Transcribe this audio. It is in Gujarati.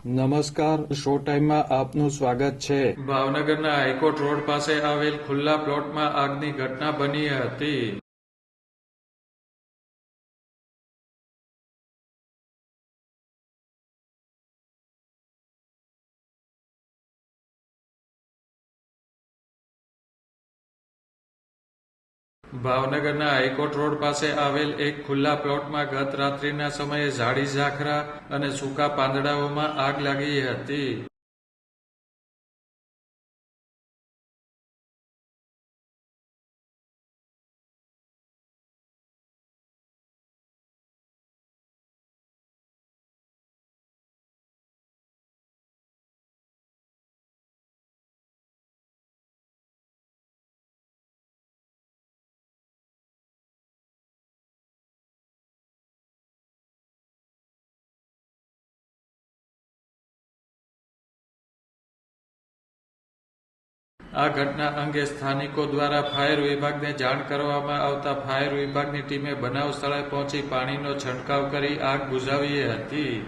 નમસ્કાર, શો ટાઈમમાં આપનું સ્વાગત છે. ભાવનગરના હાઈકોર્ટ રોડ પાસે આવેલ ખુલ્લા પ્લોટમાં આગની ઘટના બની હતી. ભાવનગરના હાઈકોર્ટ રોડ પાસે આવેલ એક ખુલ્લા પ્લોટમાં ગત રાત્રિના સમયે ઝાડી ઝાખરા અને સૂકા પાંદડાઓમાં આગ લાગી હતી. આ ઘટના અંગે સ્થાનિકો દ્વારા ફાયર વિભાગને જાણ કરવામાં આવતા ફાયર વિભાગની ટીમે બનાવ સ્થળે પહોંચી પાણીનો છંટકાવ કરી આગ બુઝાવી હતી.